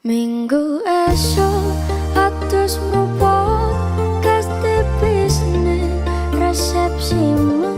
Minggu esok atus mupot kas tipisne resepsimu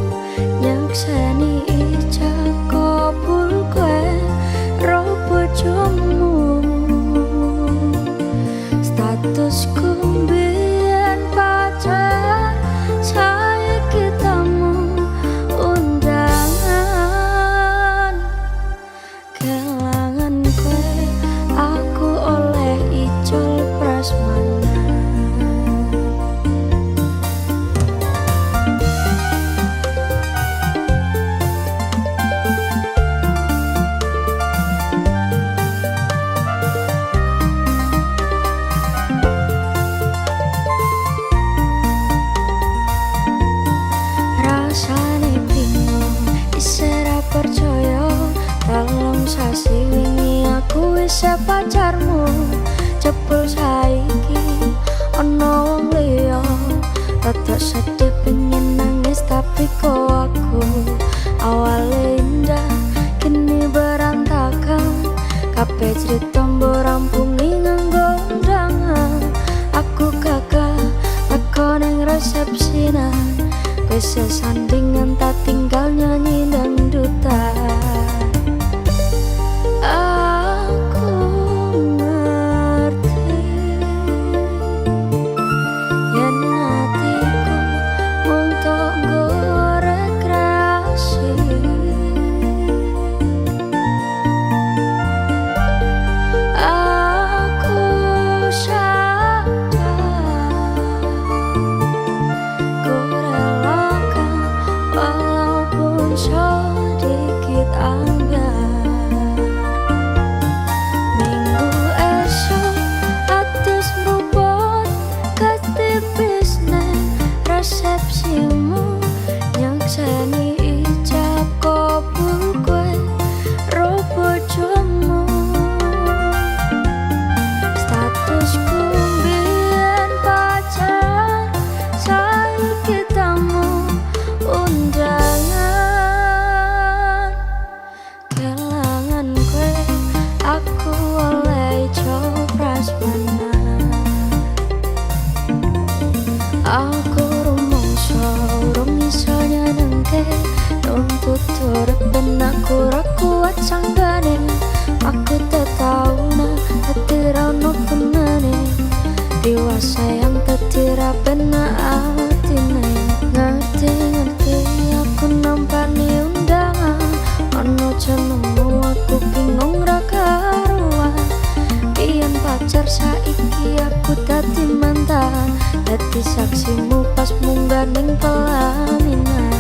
isih pacarmu. Jebul saiki ono wong liya, rada sedih pengen nangis tapi kok aku awale indah kini berantakan. Kabeh cerita mbok rampungi nganggo undangan. Aku gagal teko ning resepsinan, wis sesandingan tak tinggal nyanyi dangdutan. Aku ngerti yen hatiku mung tok nggo rekreasi. Aku sadar ku relakan walaupun sedikit anggar. Minggu esok atus merubut ketipis neng resepsimu, nyakseni ijab kabul kowe ro bojomu. Statusku mbiyen pacar, saiki tamu undangan. Kelangan kowe aku oleh copras mana. Aku rumangsa urung iso nyenengke, nuntut urip ben aku ra kuat sanggane. Aku tak tau nah hati ra ono gunane, dewasa yang dadi ra bener atine. Ngerti aku nampani undangan, ono jenengmu aku bingung ra karuan. Biyen pacar saiki aku dadi mantan, dadi saksimu pas munggah ning pelaminan.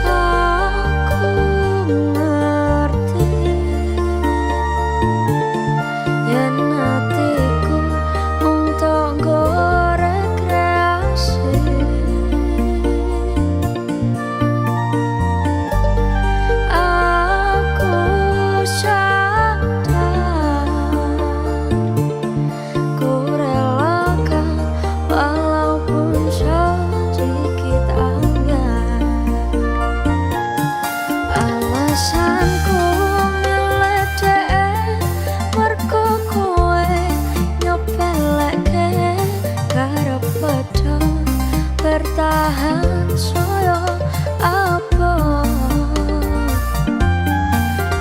Aku ngerti yen hatiku mung tok nggo rekreasi. Aku sadar ku relakan walaupun sedikit anggar. Alasanku milih dhek mergo kowe nyopeleke karo padha bertahan saya apa.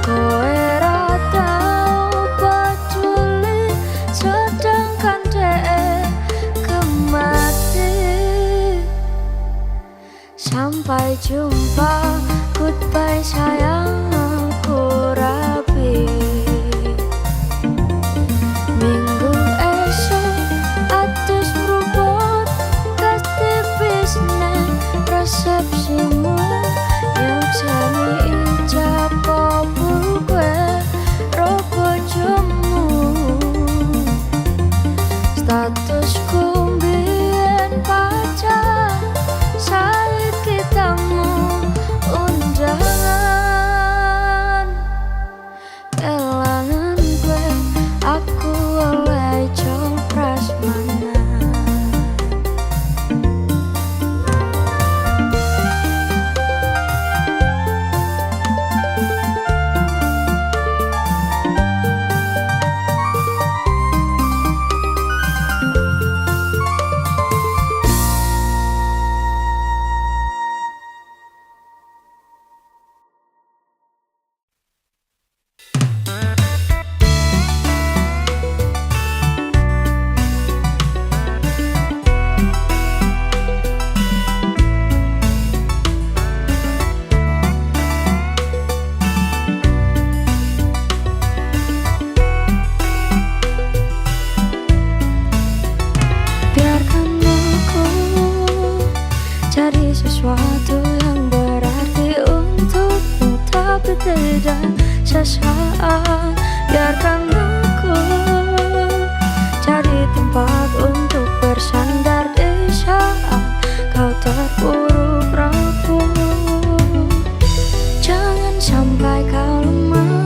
Kowe ra tau peduli sedangkan dhek kemati. Sampai jumpa, goodbye sayang, aku rapi. Minggu esok atus merubut ketipis neng resepsimu, nyakseni ijab kabul kowe ro bojomu. Statusku mbiyen pacar, saiki tamu undangan. Kelangan kowe aku oleh copras mana. Biarkan aku cari sesuatu yang berarti untukmu, tapi tidak sesaat. Biarkan aku cari tempat untuk bersandar di saat kau terpuruk rapuh. Jangan sampai kau lemah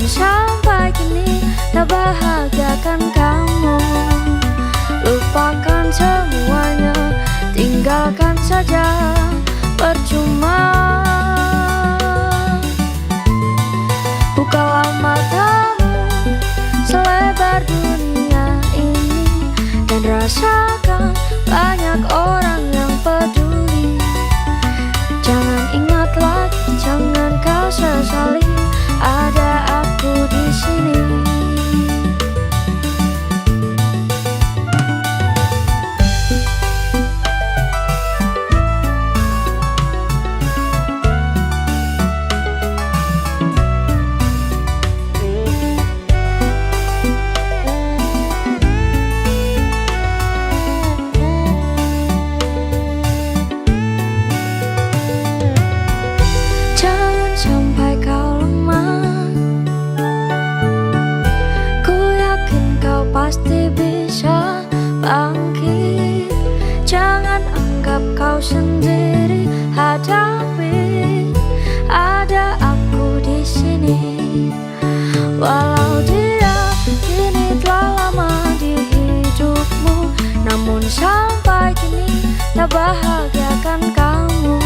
Namun sampai kini tak bahagiakan kamu. Lupakan semuanya, tinggalkan saja, percuma. Bukalah matamu selebar dunia ini dan rasakan banyak orang yang peduli. Jangan ingat lagi, jangan kau sesali, ada aku di sini. Pasti bisa bangkit. Jangan anggap kau sendiri, hadapi, ada aku di sini. Walau dia kini telah lama di hidupmu, namun sampai kini tak bahagiakan kamu.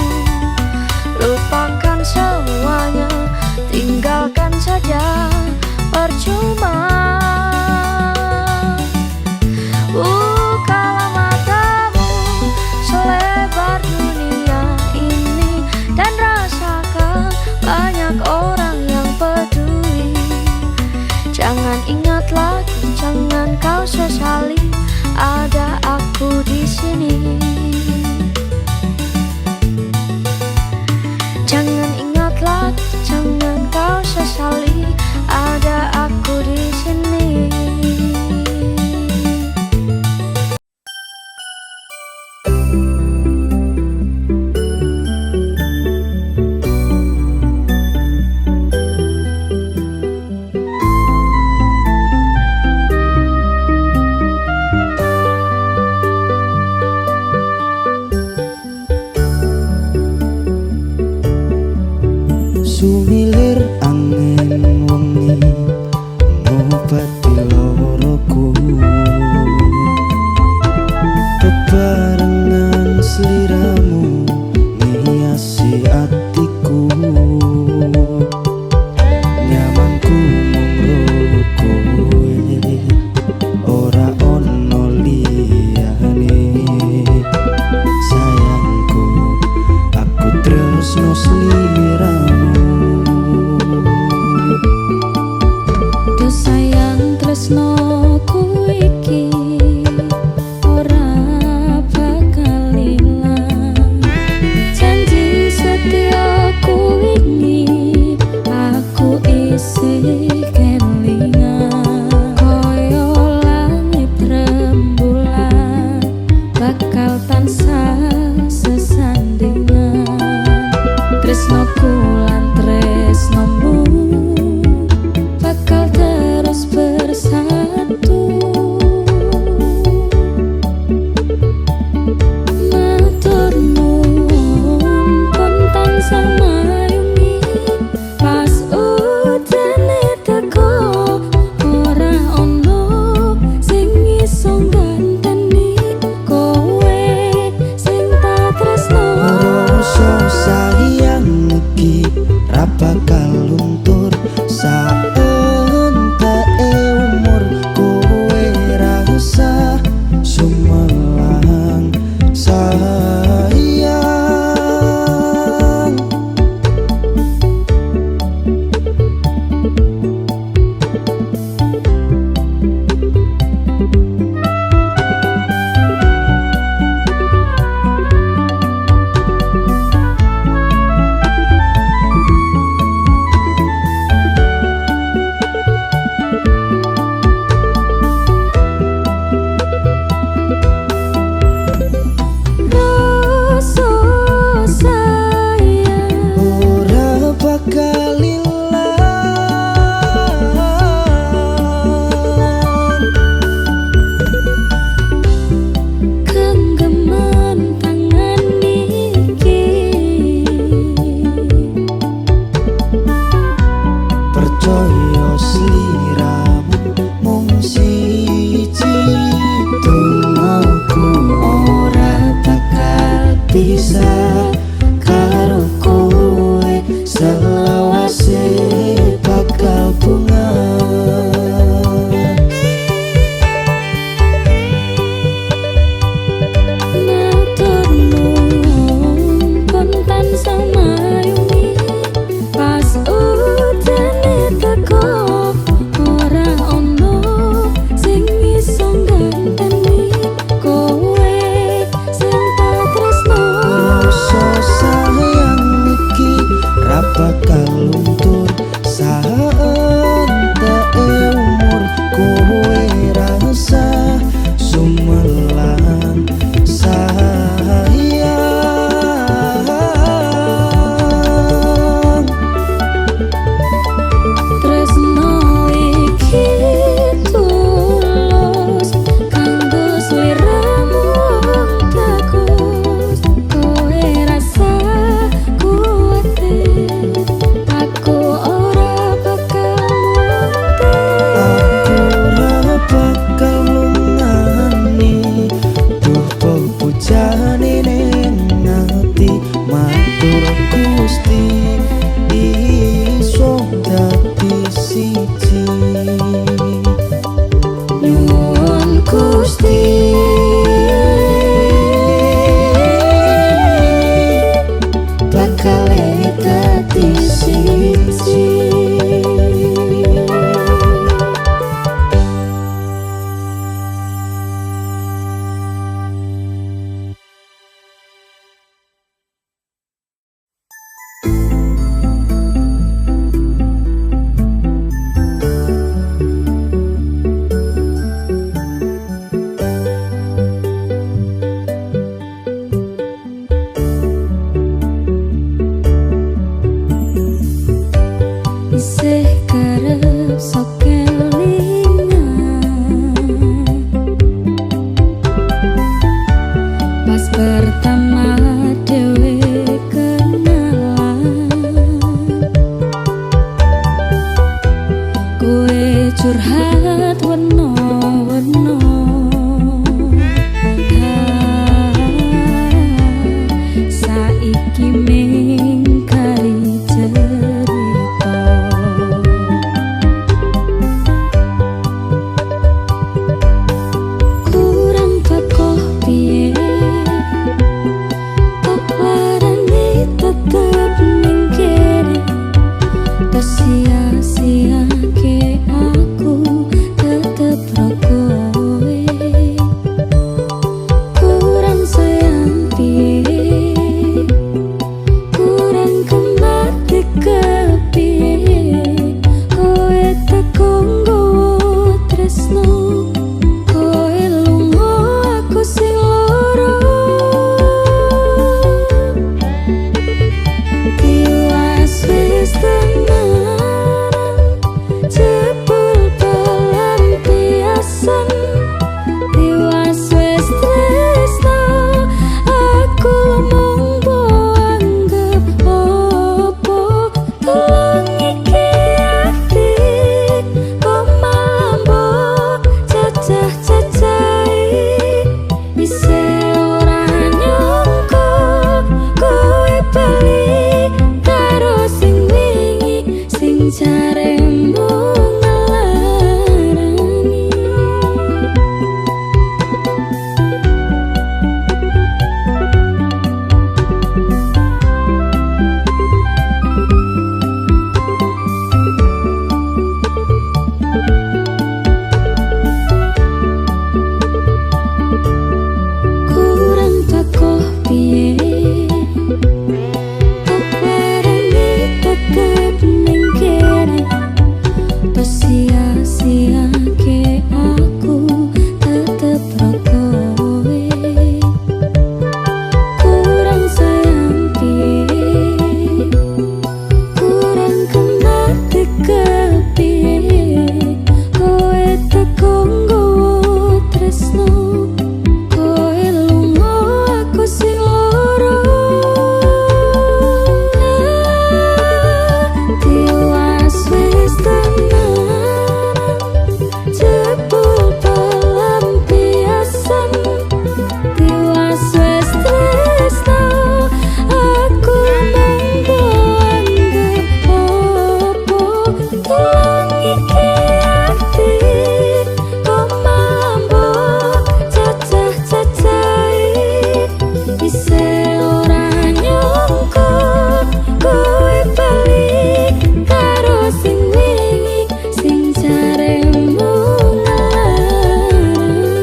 Lupakan semuanya, tinggalkan saja, percuma. Bukalah matamu selebar dunia ini dan rasakan banyak orang yang peduli. Jangan ingat lagi, jangan kau sesali, ada aku di sini. Jangan ingat lagi, jangan kau sesali, ada aku di sini. Sumilir angin wengi ngobati loroku, bebarengan sliramu ngiasi atiku. Nyamanku mung kowe, ora ono liyane. Sayangku, aku tresno sliramu. Sayang tresnoku iki ora bakal ilang. Janji setiaku wingi aku isih kelingan. Koyo langit rembulan bakal tansah sesandingan. Tresnoku lan tresnomu bakal terus bersatu. Nyuwun Gusti bakal dadi siji. isih kerep sok kelingan pas pertama dewe kenalan kowe curhat weno-weno saiki mingkai cerita kurang tekoh piye tak larani tetep ning kene tak sia-sia ke aku tetep ro kowe kurang sayang piye kurang kena kepiye kowe teko nggowo tresno kowe lunga aku sing loro tiwas wis tenan jebul pelampiasan tiwas wis tresno aku mung anggap opo tolong iki ati kok mambo cacah-cacai isih ora nyangka kowe bali karo sing wingi sing jaremu ngelarani kurang tekoh piye tak larani tetep ning kene tak sia-sia ke aku tetep ro kowe kurang sayang piye kurang kena kepiye kowe teko nggowo tresno kowe lunga aku sing loro tiwas wis tenan jebul pelampiasan tiwas wis tresno aku mengko anggap opo tolong iki ati kok mambo cacah-cacai isih ora nyangka kowe bali karo sing wingi sing jaremu ngelarani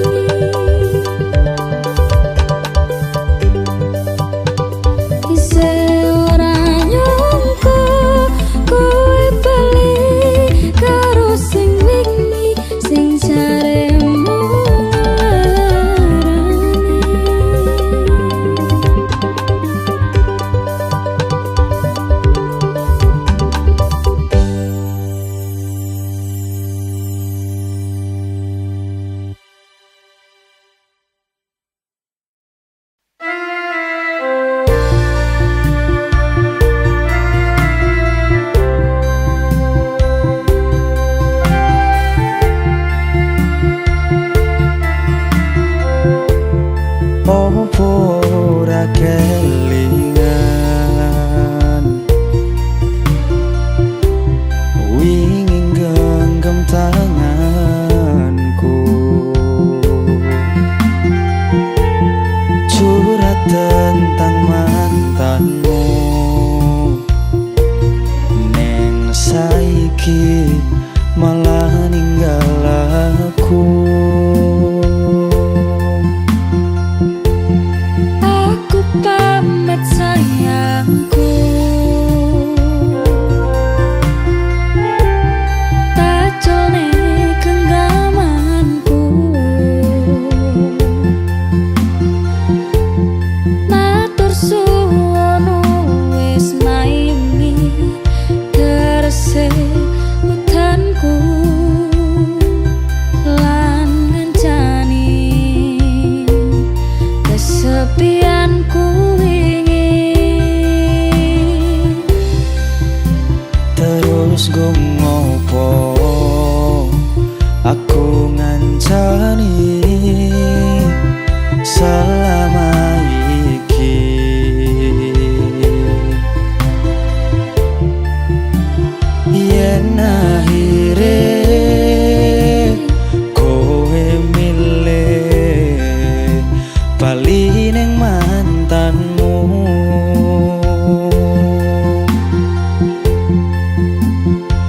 isih ora nyangka kowe bali karo sing wingi sing jaremu ngelarani ninggal aku. Aku pamit sayangku, tak jone genggamanku. Matur suwun wis maimi terse udanku lan ngancani kesepianku wingi. Terus go ngopo aku ngancani selama iki. Yen akhire kowe milih bali ning mantanmu,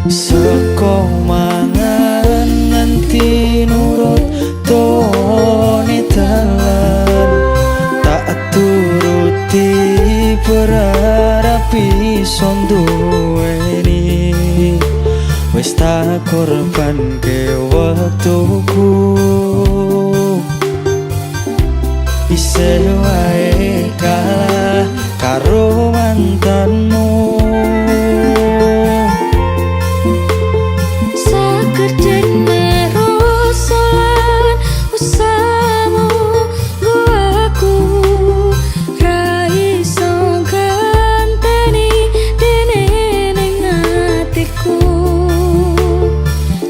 seko mangan nganti nurut tone dalan, tak turuti berharap iso duweni. Wis tak korbanke wektuku, isih wae kalah karo mantanmu. Sakedene rosolan usahamu nggo aku ra iso ganteni dene ning atiku.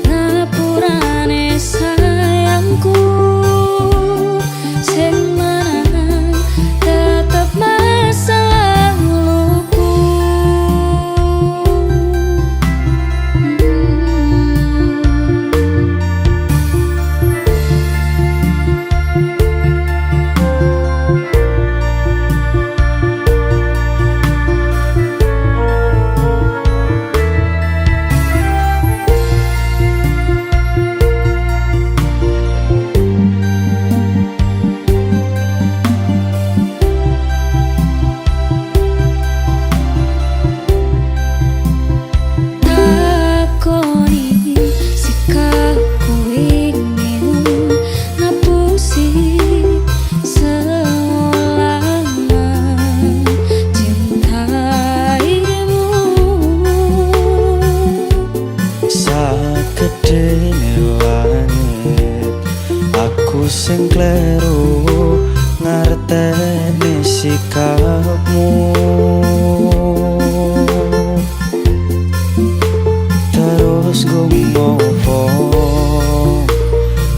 Ngapurane sayangku, sing menang tetep masa laluku. Takoni sikapku ingin ngapusi selama cintaimu. Sakedene langit aku sing kleru ngarteni sikapmu. Terus go ngopo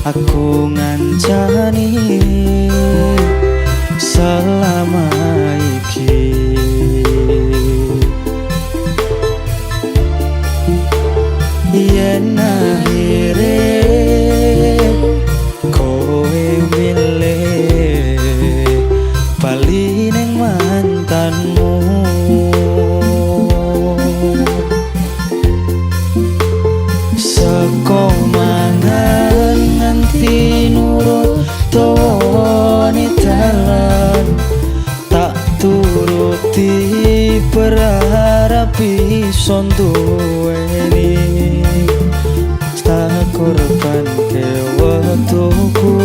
aku ngancani selama iki. Yen akhire kowe milih bali ning mantanmu, seko mangan nganti nurut tone dalan, tak turuti berharap iso duweni. Tak korbanke wektuku,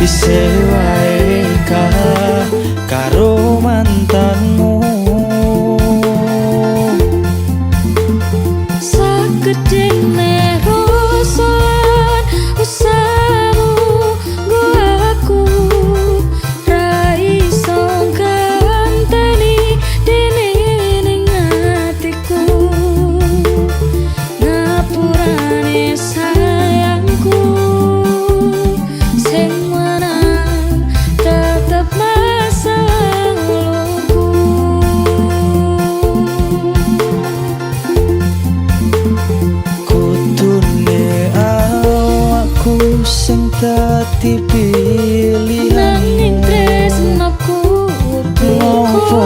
isih wae kalah karo mantanmu. Sakedene rosolan usahamu nggo aku ra iso ganteni dene ning atiku. Ngapurane sayangku, sing menang tetep masa laluku. Kudune awakku sing dadi pilihanmu. Nanging tresnaku Ngopo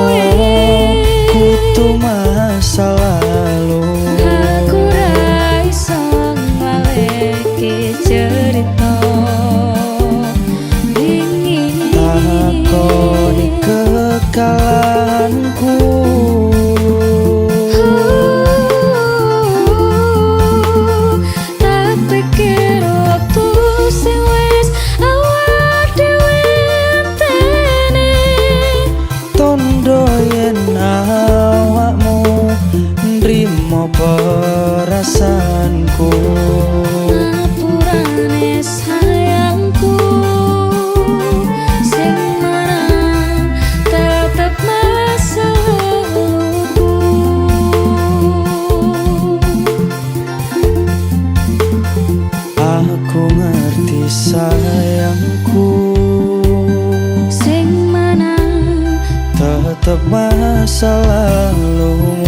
kudu masa lalu. perasaanku. Ngapurane sayangku, sing menang tetep masa laluku. Aku ngerti sayangku, Sing menang tetep masa lalumu.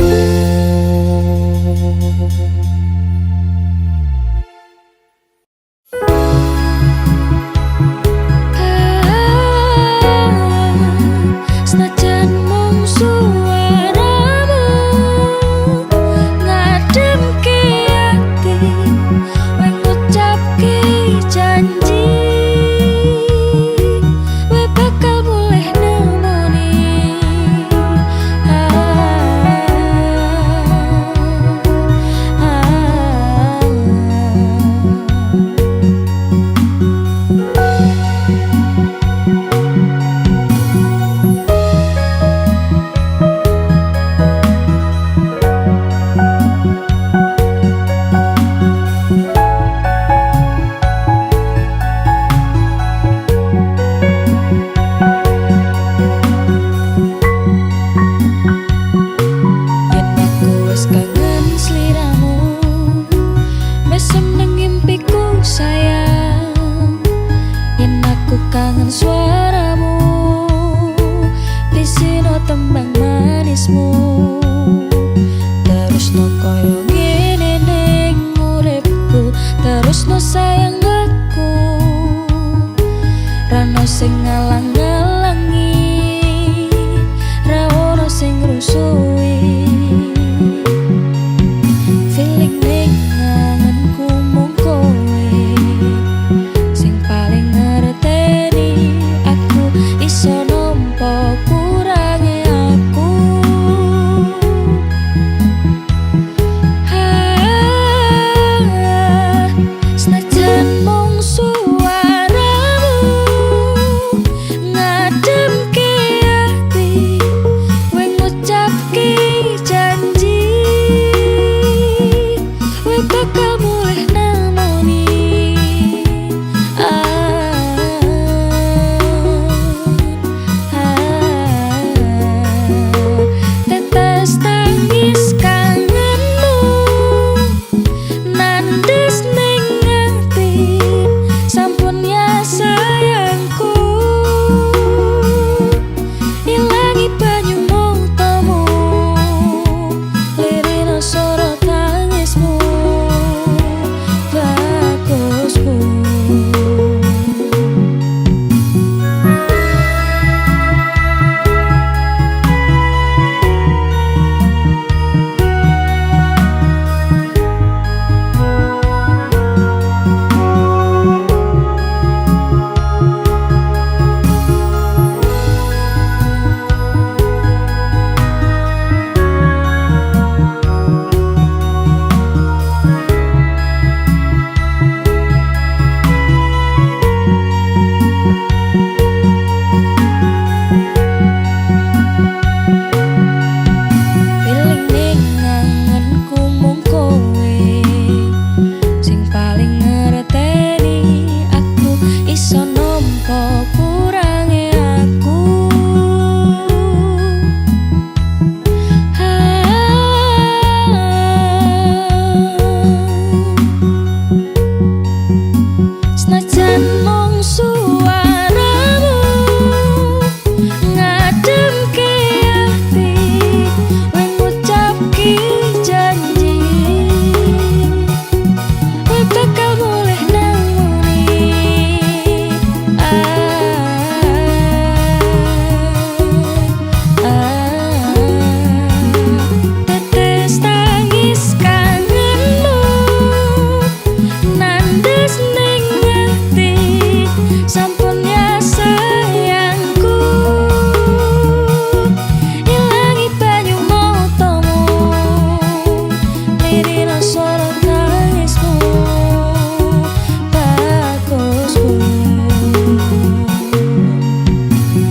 senajan mung suaramu ngademke ati weng ngucapke janji we bakal mulih nemoni yen aku wis kangen sliramu mesem nang impiku sayang yen aku kangen suaramu bisino tembang manismu terusno koyo ngene ning uripku terusno sayang aku rano sing ngalang-alangi ra ono sing ngrusuhi feeling ning ngangenku mung kowe sing paling ngerteni aku iso nampa kurange aku senajan mung suaramu ngademke ati weng ngucapke janji we bakal mulih nemoni tetes tangis kangenmu nandes ning ati sampun ya sayangku ilangi banyu mutamu lirina sorot tangismu bagusku. Feeling ning ngangenku mung kowe sing paling ngerteni aku iso nampa kurange aku senajan mung suaramu ngademke ati weng ngucapke janji we bakal mulih nemoni tetes tangis kangenmu nandes ning ati sampun ya sayangku ilangi banyu matamu lirina sorot tangismu bagusku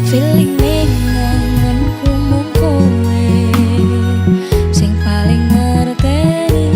feeling ning ngangenku mung kowe sing paling ngerteni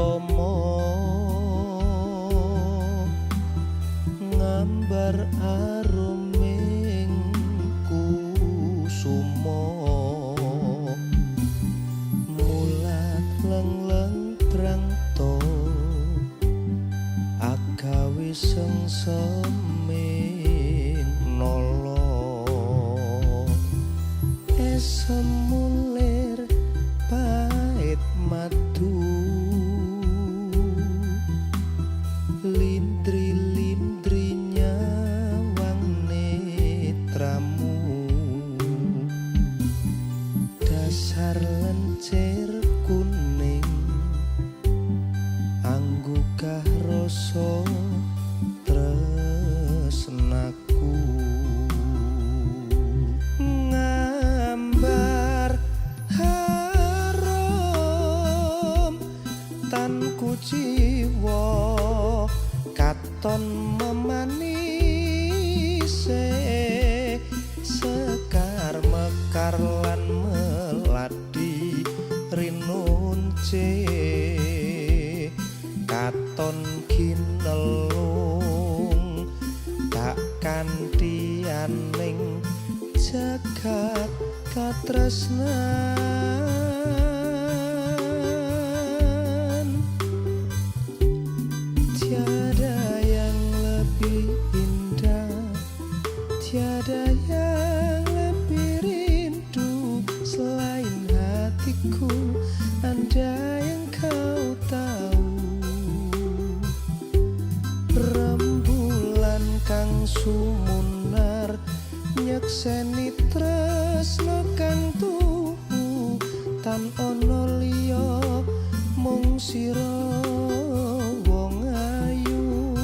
utama ngambar aruming kusuma mulat leng-leng prangto agawe sengseming nolo esemulir pait madu lindri-lindri nyawang netramu dasar lencir kuning anggugah rasa tresnaku ngambar harum tanku jiwa katon memanise sekar mekar lan meladi rinunce katon kinelung tak kantianing jagat katresnan tiada yang lebih indah tiada yang lebih rindu selain hatiku andai yang kau tahu rembulan kang sumunar nyekseni tresno kang tuhu tan ono liya mung sira wong ayu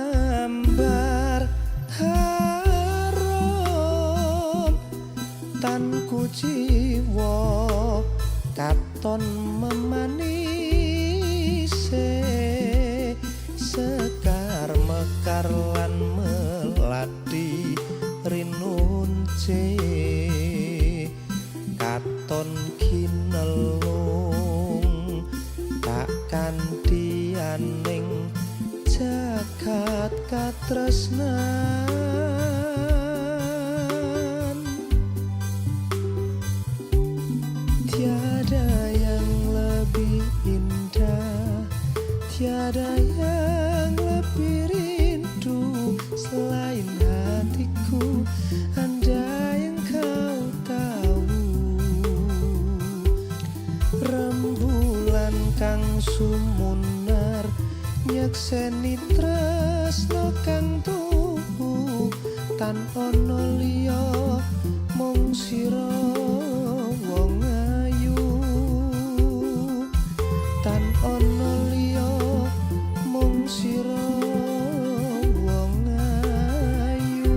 ngambar harum tanku jiwa katon memanise sekar mekar lan meladi rinunce katon kinelung tak kantianing jagat katresnan tiada yang lebih indah tiada yang lebih rindu selain hatiku andai yang kau tahu rembulan kang sumunar nyekseni tresno kang tuhu tan ono liya mung sira wong ayu tan ono liya mung sira wong ayu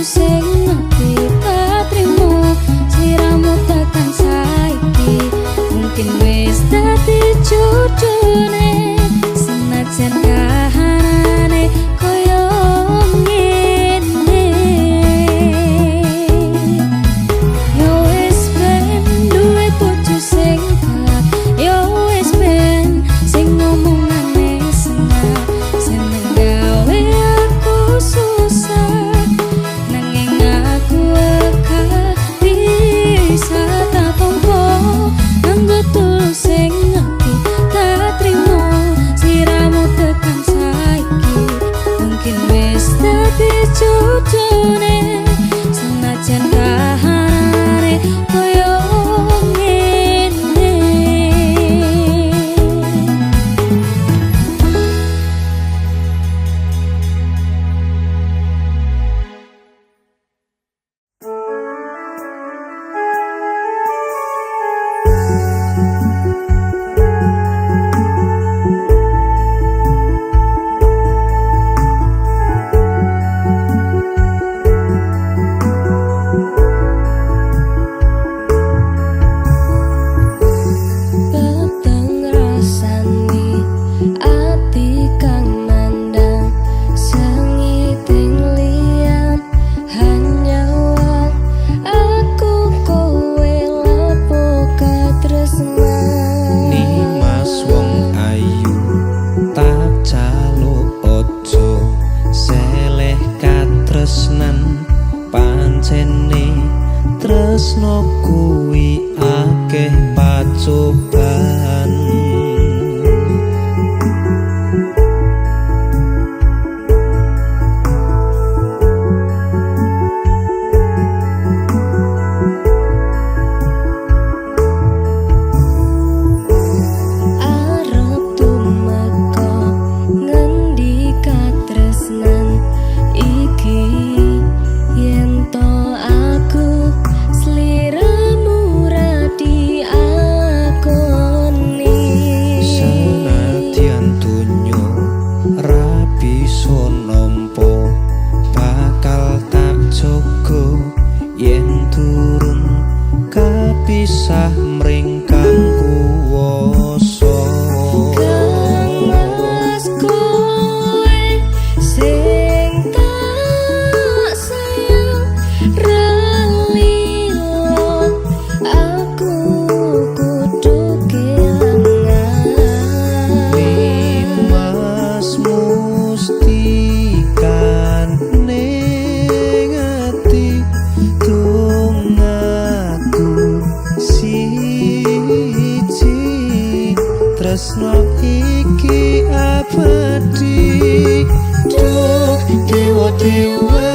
sing ngerti tak trimo sliramu tekan saiki mungkin wis dadi judune senajan kahanane koyo ngene yo wis ben duwe bojo sing galak yo wis ben sing ngomongane seneng seneng gawe aku susah nanging aku gak bisa tak tompo nganggo tulus sing ngerti tak trimo sliramu tekan saiki mungkin wis dadi judune senajan kahanane koyo ngene peteng rasani ati kang nandang sengiting liyan hanya wong aku kowe lapo katresnan Nimas wong ayu tak jaluk ojo seleh katresnan pancene tresno kuwi akeh pacoban arep tumeka ngendi katresnan iki yen to aku sliramu radi akoni senadyan dunyo ra bisa nampa bakal tak jaga yen turun kapisah mring kang kuwasa Mas kowe sing tak sayang relilo aku kudu kelangan Nimas mustikan ning ati tunggu siji tresno iki abadi duh dewa-dewa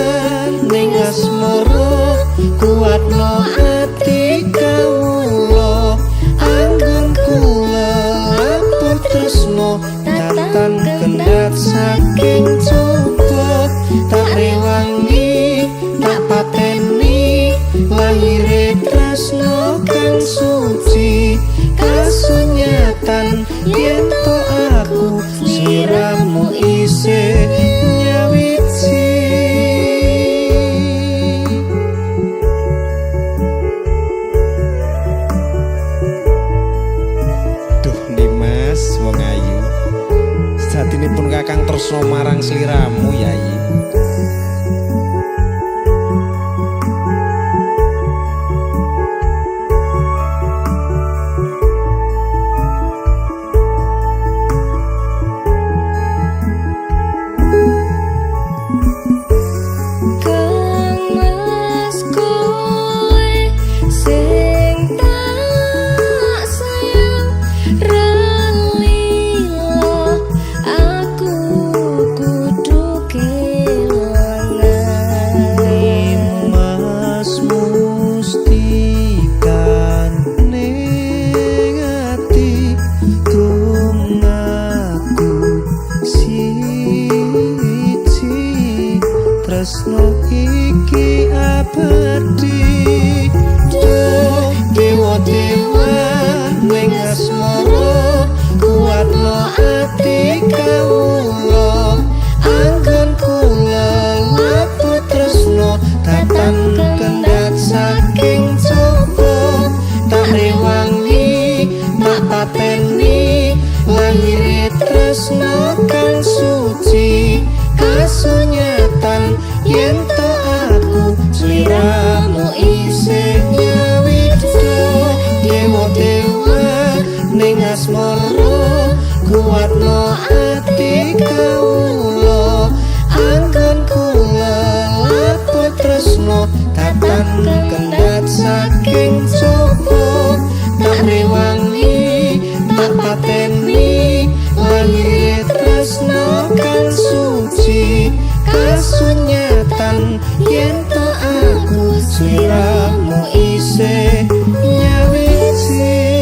ning asmara kuatno ati kawula anggon kula laput tresno tatan kendhat saking coba tak rewangi tak pateni lahire tresno kang suci kasunyatan yen to aku sliramu isih nyawiji duh Nimas wong ayu sejatinipun kakang tresno marang sliramu Yayi Mas kowe sing tak sayang relilo aku kudu kelangan Nimas mustikan ning ati tunggu siji tresno iki abadi duh dewa-dewa ning asmara kuatno ati kawula anggon kula laput tresno Datang kendhat saking coba tak rewangi tak pateni lahir tresno kang suci kasunyatan yen to aku sliramu isih nyawida dewa-dewa ning asmara kuatno ati kawula anggon kula laput tresno datang kendhat saking coba tak rewangi tak pateni lahir tresno kang suci kasunyatan yen to aku sliramu isih nyawiji.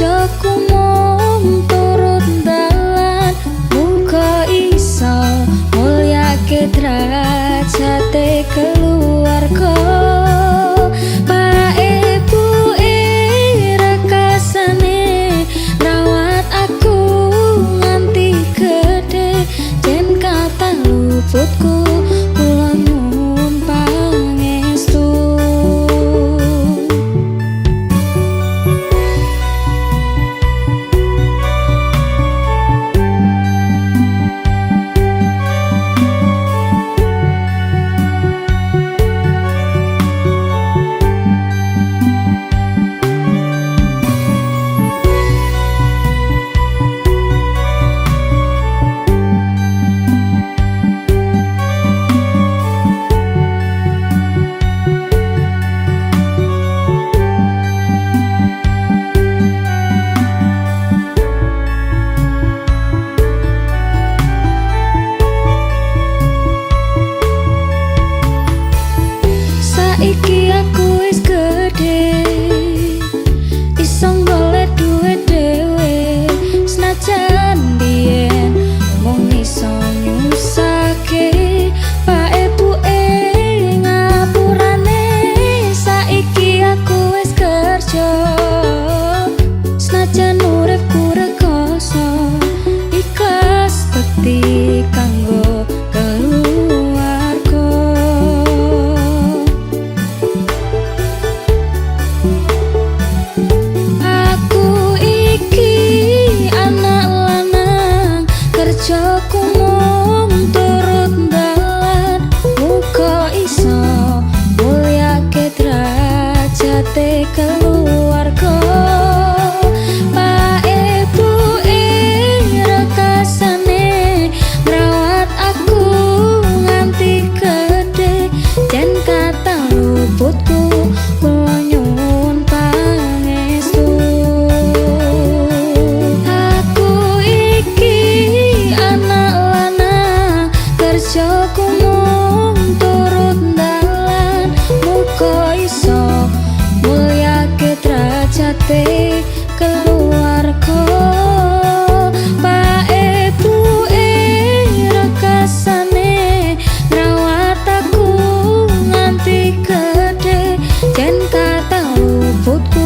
kerjaku mung turut dalan muga iso mulyake derajate keluarga. Pak Ibu rekasane rawat aku nganti gede jen kata luputku kula nyuwun pangestu. Saiki aku wis gede, iso golek duit dhewe, senajan biyen mung iso nyusake Pak Ibu ngapurane. Saiki aku wis kerja, senajan uripku rekoso, ikhlas bekti kanggo keluarga. Aku iki anak lanang, kerjaku mung turut dalan muga iso mulyake derajate keluarga. Pak Ibu rekasane ngrawat aku nganti gede jen kata luputku kula nyuwun pangestu. Aku iki anak lanang, kerjaku mung turut dalan muga iso mulyake derajate keluarga. Pak Ibu rekasane ngrawat aku nganti gede jen kata luputku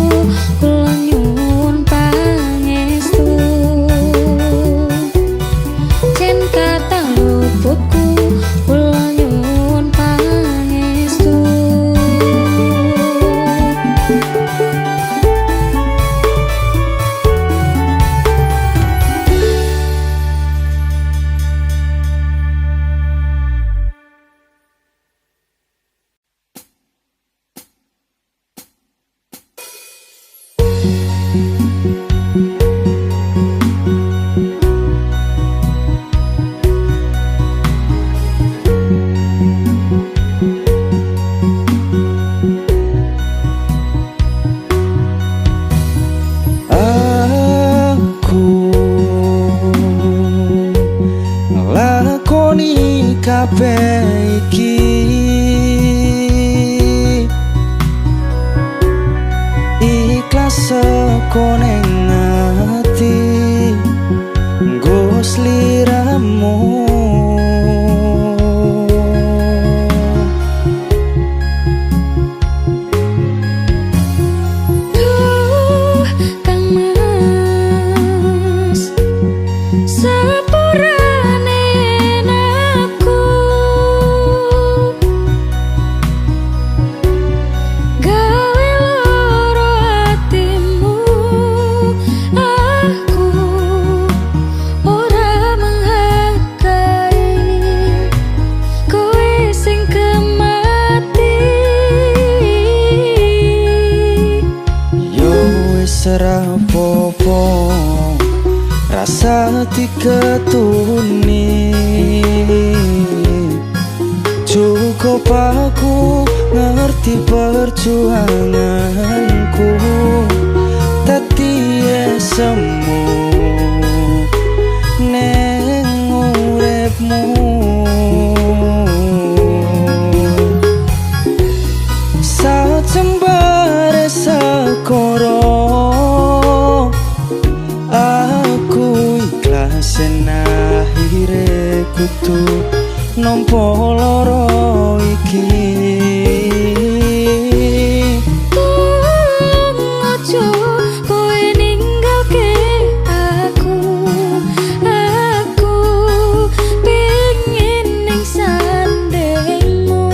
kula nyuwun pangestu. Jen kata luputku kula nyuwun pangestu. Aku nglakoni kabeh iki ikhlas saka ning ati nggo sliramu. Duh, Kang Mas, sepurane aku gawe loro atimu. Aku ora menghargai kowe sing kemati. Yo wis ora apa-apa, rasa diketuni. Cukup aku ngerti perjuanganku, dadi semu neng uripmu. Sajembare sekoro nampa lara iki. Ojo kowe ninggalke aku pengen ning sandengmu.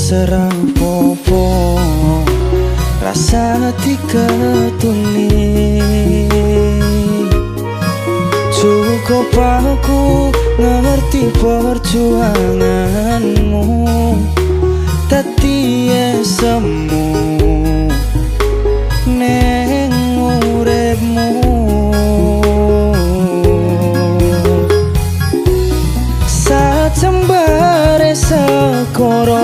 Serang popo rasa diketuni, cukup aku ngerti perjuanganmu, dadi semu neng uripmu. Sajembare sekoro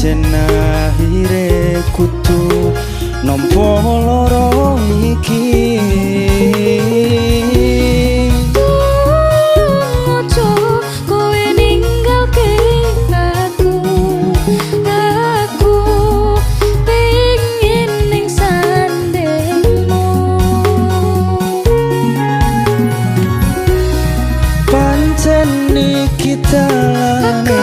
yen akhire kudu nampa lara iki. Ojo kowe ninggalke aku pengen ning sandengmu. Pancen iki dalane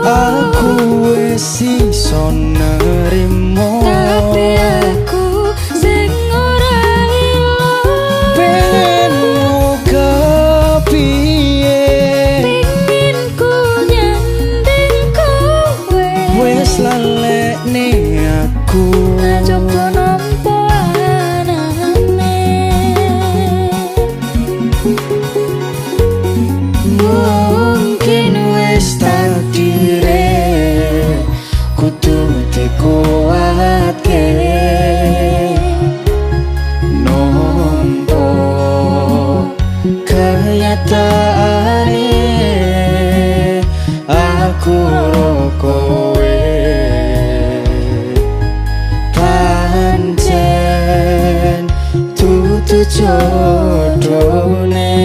aku wis iso nerimo, tapi aku sing ora ilo. pengen muga piye, Pengen ku nyanding kowe, wis lalekne aku. coba nampa anane. Mungkin wis takdire kudu dikuatke, nompo kenyataane aku ro kowe pancen tutu jodone.